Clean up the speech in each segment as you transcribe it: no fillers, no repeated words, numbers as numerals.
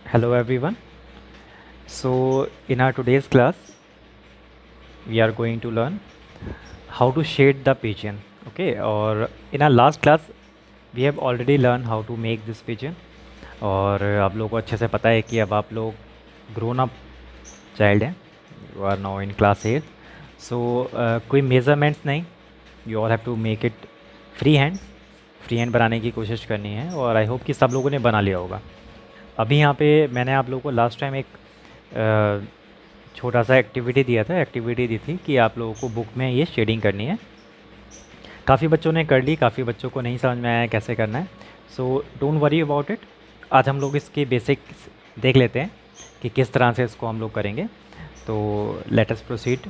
Hello everyone. So in our today's class we are going to learn how to shade the pigeon. Okay, or in our last class we have already learned how to make this pigeon. और आप लोगों को अच्छे से पता है कि अब आप लोग ग्रोन अप चाइल्ड हैं, you are now in class 8. So कोई मेज़रमेंट्स नहीं, you all have to make it free hand बनाने की कोशिश करनी है. और आई होप कि सब लोगों ने बना लिया होगा. अभी यहाँ पे मैंने आप लोगों को लास्ट टाइम एक छोटा सा एक्टिविटी दी थी कि आप लोगों को बुक में ये शेडिंग करनी है. काफ़ी बच्चों ने कर ली, काफ़ी बच्चों को नहीं समझ में आया कैसे करना है. So don't worry about it. आज हम लोग इसके बेसिक्स देख लेते हैं कि किस तरह से इसको हम लोग करेंगे. तो लेट अस प्रोसीड.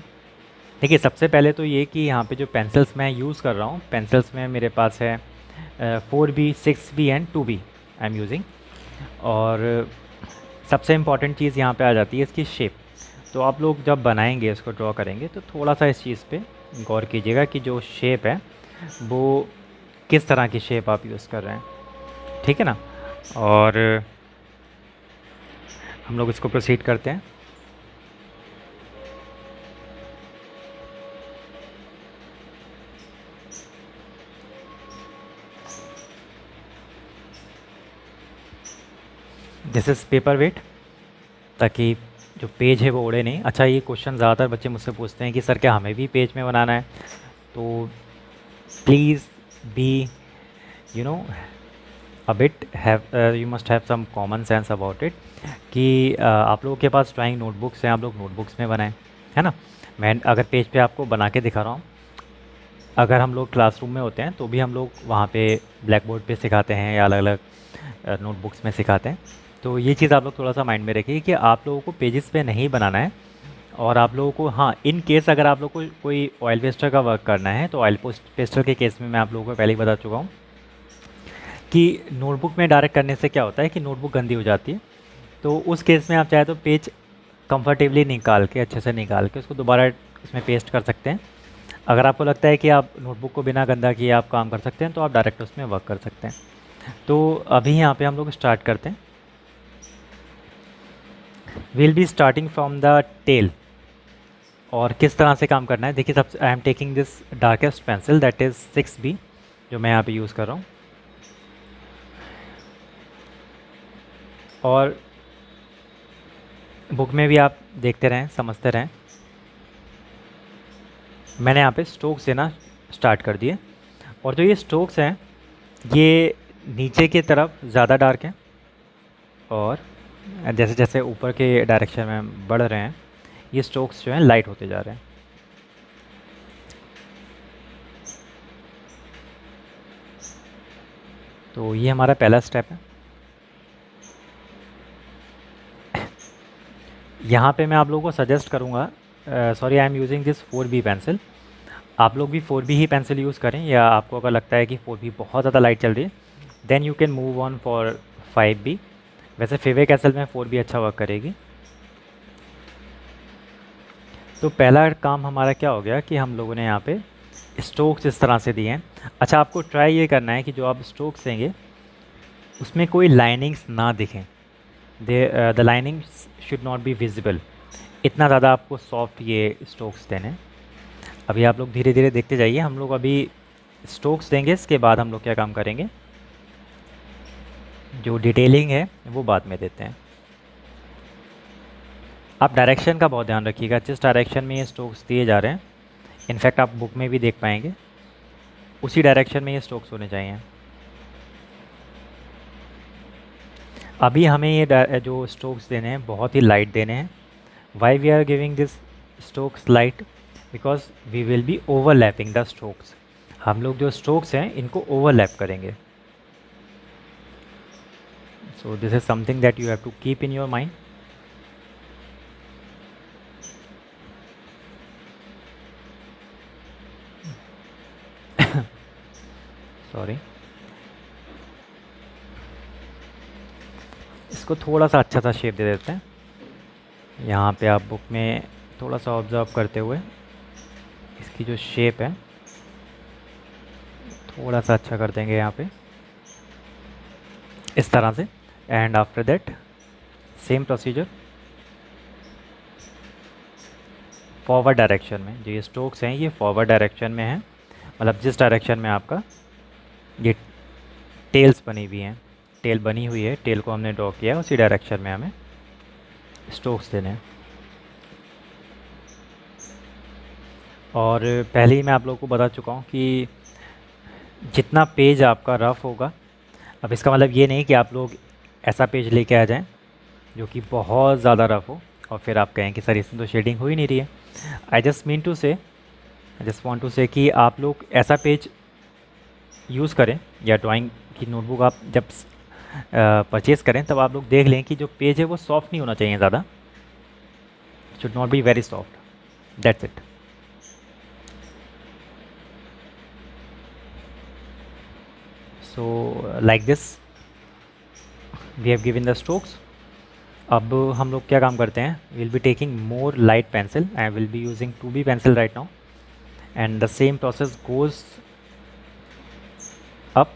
देखिए, सबसे पहले तो ये कि यहाँ पे जो पेंसिल्स मैं यूज़ कर रहा हूँ, पेंसिल्स में मेरे पास है 4B, 6B and 2B I am using. और सबसे इम्पॉर्टेंट चीज़ यहाँ पे आ जाती है इसकी शेप. तो आप लोग जब बनाएंगे, इसको ड्रॉ करेंगे, तो थोड़ा सा इस चीज़ पे गौर कीजिएगा कि जो शेप है वो किस तरह की शेप आप यूज़ कर रहे हैं. ठीक है ना. और हम लोग इसको प्रोसीड करते हैं. दिस इज़ पेपर वेट, ताकि जो पेज है वो उड़े नहीं. अच्छा, ये क्वेश्चन ज़्यादातर बच्चे मुझसे पूछते हैं कि सर क्या हमें भी पेज में बनाना है. तो please be you know a bit have you must have some common sense about it कि आप लोगों के पास ड्राइंग नोटबुक्स हैं, आप लोग नोटबुक्स में बनाएं, है ना. मैं अगर पेज पे आपको बना के दिखा रहा हूँ, अगर हम लोग क्लासरूम में होते हैं तो भी हम लोग वहाँ पे ब्लैक बोर्ड पे सिखाते हैं या अलग अलग नोटबुक्स में सिखाते हैं. तो ये चीज़ आप लोग थोड़ा सा माइंड में रखिए कि आप लोगों को पेजेस पे नहीं बनाना है. और आप लोगों को, हाँ, इन केस अगर आप लोग को कोई ऑयल पेस्टर का वर्क करना है तो ऑयल पेस्टर के केस में मैं आप लोगों को पहले ही बता चुका हूँ कि नोटबुक में डायरेक्ट करने से क्या होता है कि नोटबुक गंदी हो जाती है. तो उस केस में आप चाहे तो पेज कंफर्टेबली निकाल के, अच्छे से निकाल के उसको दोबारा इसमें पेस्ट कर सकते हैं. अगर आपको लगता है कि आप नोटबुक को बिना गंदा किए आप काम कर सकते हैं तो आप डायरेक्ट उसमें वर्क कर सकते हैं. तो अभी यहाँ पे हम लोग स्टार्ट करते हैं. Will be starting from the tail. और किस तरह से काम करना है, देखिए, सबसे I am taking this darkest pencil that is 6B जो मैं यहाँ पे यूज़ कर रहा हूँ. और बुक में भी आप देखते रहें, समझते रहें. मैंने यहाँ पे स्ट्रोक्स देना स्टार्ट कर दिए. और जो ये स्ट्रोक्स हैं ये नीचे की तरफ ज़्यादा डार्क हैं और जैसे जैसे ऊपर के डायरेक्शन में बढ़ रहे हैं ये स्ट्रोक्स जो हैं लाइट होते जा रहे हैं. तो ये हमारा पहला स्टेप है. यहाँ पे मैं आप लोगों को सजेस्ट करूँगा, sorry, I am using this 4B pencil. आप लोग भी 4B ही पेंसिल यूज़ करें, या आपको अगर लगता है कि 4B बहुत ज़्यादा लाइट चल रही है then you can move on for 5B. वैसे फेविक एसल में 4B अच्छा वर्क करेगी. तो पहला काम हमारा क्या हो गया कि हम लोगों ने यहाँ पे स्ट्रोक्स इस तरह से दिए हैं. अच्छा, आपको ट्राई ये करना है कि जो आप स्ट्रोक्स देंगे उसमें कोई लाइनिंग्स ना दिखें. The linings should not be visible. इतना ज़्यादा आपको सॉफ्ट ये स्ट्रोक्स देने हैं. अभी आप लोग धीरे धीरे देखते जाइए. हम लोग अभी स्ट्रोक्स देंगे, इसके बाद हम लोग क्या काम करेंगे, जो डिटेलिंग है वो बाद में देते हैं. आप डायरेक्शन का बहुत ध्यान रखिएगा, जिस डायरेक्शन में ये स्ट्रोक्स दिए जा रहे हैं, इनफैक्ट आप बुक में भी देख पाएंगे, उसी डायरेक्शन में ये स्ट्रोक्स होने चाहिए. अभी हमें ये जो स्ट्रोक्स देने हैं बहुत ही लाइट देने हैं. Why we are giving this strokes light, because we will be overlapping the strokes. हम लोग जो स्ट्रोक्स हैं इनको ओवरलैप करेंगे. So this is something that you have to keep in your mind. Sorry, इसको थोड़ा सा अच्छा सा शेप दे देते हैं. यहाँ पे आप बुक में थोड़ा सा ऑब्ज़र्व करते हुए इसकी जो शेप है थोड़ा सा अच्छा कर देंगे यहाँ पे इस तरह से. And after that same procedure forward direction में। जो ये स्ट्रोक्स हैं ये फॉरवर्ड डायरेक्शन में हैं, मतलब जिस डायरेक्शन में आपका ये टेल्स बनी हुई हैं, टेल बनी हुई है, टेल को हमने ड्रॉ किया है, उसी डायरेक्शन में हमें स्ट्रोक्स देने हैं। और पहले ही मैं आप लोगों को बता चुका हूँ कि जितना पेज आपका रफ़ होगा, अब इसका मतलब ये नहीं कि आप लोग ऐसा पेज लेके आ जाएं जो कि बहुत ज़्यादा रफ़ हो और फिर आप कहें कि सर इसमें तो शेडिंग हो ही नहीं रही है। आई जस्ट वांट टू से कि आप लोग ऐसा पेज यूज़ करें, या ड्राइंग की नोटबुक आप जब परचेज़ करें तब आप लोग देख लें कि जो पेज है वो सॉफ्ट नहीं होना चाहिए ज़्यादा, should not be very soft, that's it. So like this we have given the strokes. अब हम लोग क्या काम करते हैं, will be taking more light pencil, I will be using 2B pencil right now, and the same process goes up.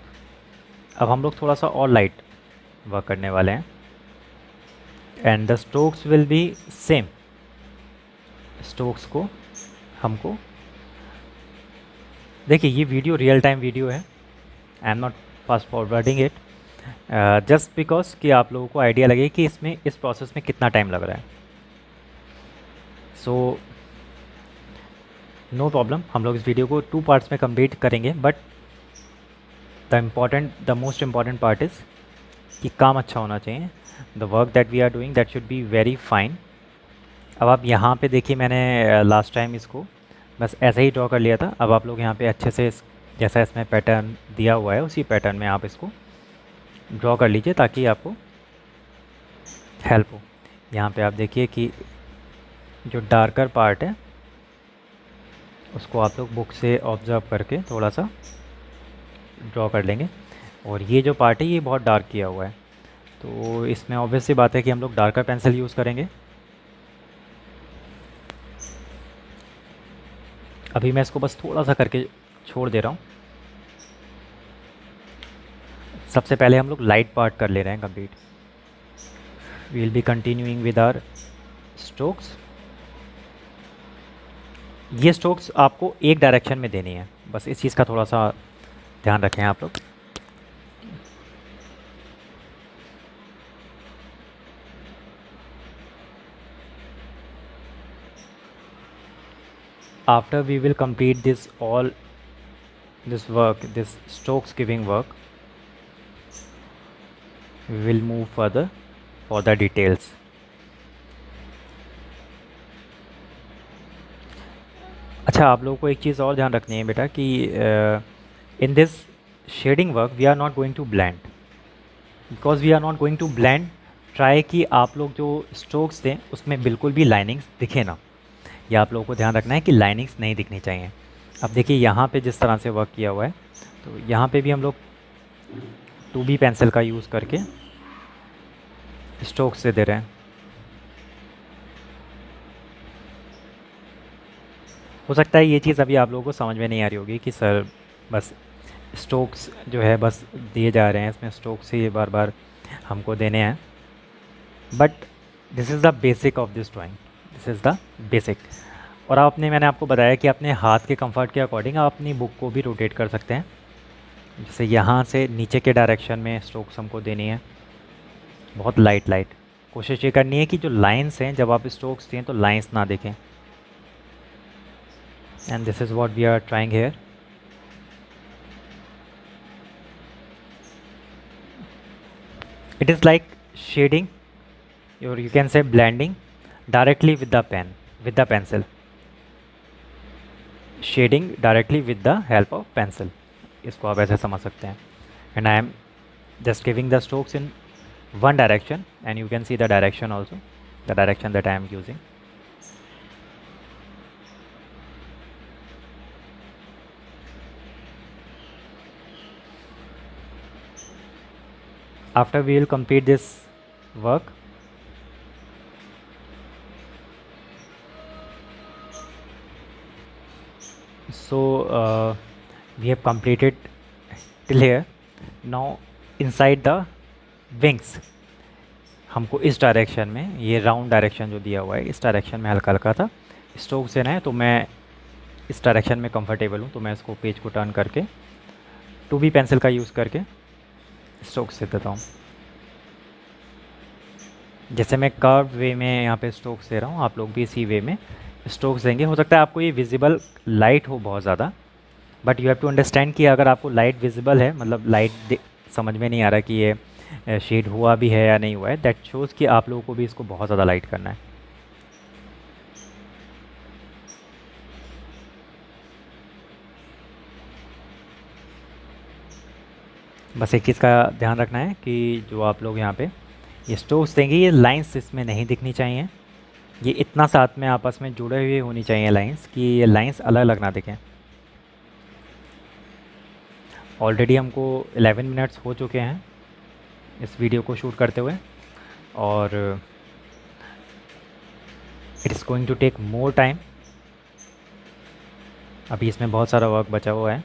अब हम लोग थोड़ा सा और लाइट वर्क करने वाले हैं, and the strokes will be same. Strokes को हमको देखिए, ये वीडियो रियल टाइम वीडियो है, I am not fast forwarding it, just because कि आप लोगों को आइडिया लगे कि इसमें इस प्रोसेस में कितना टाइम लग रहा है। सो नो प्रॉब्लम, हम लोग इस वीडियो को 2 पार्ट्स में कंप्लीट करेंगे, but the most important part is कि काम अच्छा होना चाहिए। The work that we are doing that should be very fine. अब आप यहाँ पे देखिए, मैंने लास्ट टाइम इसको बस ऐसे ही ड्रॉ कर लिया था। अब आप लोग यहाँ पे अच्छे से जैसा इसमें पैटर्न दिया हुआ है उसी पैटर्न में आप इसको ड्रॉ कर लीजिए ताकि आपको हेल्प हो। यहाँ पे आप देखिए कि जो डार्कर पार्ट है उसको आप लोग बुक से ऑब्जर्व करके थोड़ा सा ड्रॉ कर लेंगे, और ये जो पार्ट है ये बहुत डार्क किया हुआ है, तो इसमें ऑब्वियस सी बात है कि हम लोग डार्कर पेंसिल यूज़ करेंगे। अभी मैं इसको बस थोड़ा सा करके छोड़ दे रहा हूँ। सबसे पहले हम लोग लाइट पार्ट कर ले रहे हैं complete. We will be continuing with our strokes. ये स्ट्रोक्स आपको एक डायरेक्शन में देनी है, बस इस चीज़ का थोड़ा सा ध्यान रखें आप लोग। After we will complete this work, this strokes giving work, we will move further for the details. अच्छा, आप लोगों को एक चीज़ और ध्यान रखनी है बेटा कि in this shading work we are not going to blend, because we are not going to blend. Try कि आप लोग जो स्ट्रोक्स दें उसमें बिल्कुल भी लाइनिंग्स दिखे ना, या आप लोगों को ध्यान रखना है कि लाइनिंग्स नहीं दिखनी चाहिए। अब देखिए यहाँ पे जिस तरह से वर्क किया हुआ है, तो यहाँ पे भी हम लोग 2B पेंसिल का यूज़ करके स्ट्रोक्स से दे रहे हैं। हो सकता है ये चीज़ अभी आप लोगों को समझ में नहीं आ रही होगी कि सर बस स्ट्रोक्स जो है बस दिए जा रहे हैं, इसमें स्ट्रोक्स ही बार बार हमको देने हैं, but this is the basic of this drawing, this is the basic. और मैंने आपको बताया कि अपने हाथ के कंफर्ट के अकॉर्डिंग आप अपनी बुक को भी रोटेट कर सकते हैं। जैसे यहाँ से नीचे के डायरेक्शन में स्ट्रोक्स हमको देनी है, बहुत लाइट। कोशिश ये करनी है कि जो लाइंस हैं जब आप स्ट्रोक्स दें तो लाइंस ना देखें, and this is what we are trying here. It is like shading, or you can say blending directly with the pen, with the pencil, shading directly with the help of pencil, इसको आप ऐसे समझ सकते हैं। and I am just giving the strokes in one direction, and you can see the direction also, the direction that I am using. After we will complete this work, so we have completed till here. Now inside the wings हमको इस direction में, ये round direction जो दिया हुआ है इस direction में हल्का हल्का था स्ट्रोक्स देना है। तो मैं इस डायरेक्शन में कंफर्टेबल हूँ, तो मैं इसको पेज को टर्न करके 2B पेंसिल का यूज़ करके स्ट्रोक्स दे देता हूँ। जैसे मैं कर्व वे में यहाँ पे स्ट्रोक्स दे रहा हूँ, आप लोग भी इसी वे में स्ट्रोक्स देंगे। हो सकता है आपको ये विजिबल लाइट हो बहुत ज़्यादा, but you have to understand कि अगर आपको लाइट विजिबल है, मतलब लाइट समझ में नहीं आ रहा कि ये शेड हुआ भी है या नहीं हुआ है, दैट शोज़ कि आप लोगों को भी इसको बहुत ज़्यादा लाइट करना है। बस एक चीज़ का ध्यान रखना है कि जो आप लोग यहाँ पे ये स्ट्रोक्स देंगे, ये लाइंस इसमें नहीं दिखनी चाहिए। ये इतना साथ में आपस में जुड़े हुए होनी चाहिए लाइंस, कि ये लाइंस अलग अलग ना दिखें। ऑलरेडी हमको 11 मिनट्स हो चुके हैं इस वीडियो को शूट करते हुए, और it is going to take more time. अभी इसमें बहुत सारा वर्क बचा हुआ है,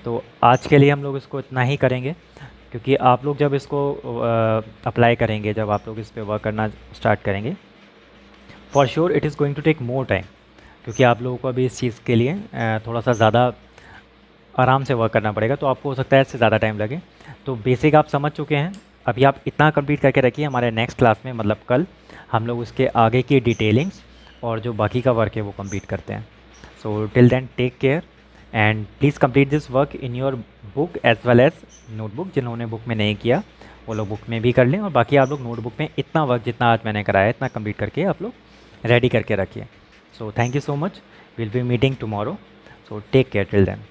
तो आज के लिए हम लोग इसको इतना ही करेंगे, क्योंकि आप लोग जब इसको अप्लाई करेंगे, जब आप लोग इस पर वर्क करना स्टार्ट करेंगे, for sure it is going to take more time, क्योंकि आप लोगों को अभी इस चीज़ के लिए थोड़ा सा ज़्यादा आराम से वर्क करना पड़ेगा, तो आपको हो सकता है इससे ज़्यादा टाइम लगे। तो बेसिक आप समझ चुके हैं, अभी आप इतना कंप्लीट करके रखिए। हमारे नेक्स्ट क्लास में, मतलब कल, हम लोग उसके आगे की डिटेलिंग्स और जो बाकी का वर्क है वो कंप्लीट करते हैं। So till then take care and please complete this work in your book as well as notebook. जिन्होंने बुक में नहीं किया वो लोग बुक में भी कर लें, और बाकी आप लोग नोटबुक में इतना वर्क जितना आज मैंने कराया इतना कंप्लीट करके आप लोग रेडी करके रखिए। So thank you so much, will be meeting tomorrow. So take care till then.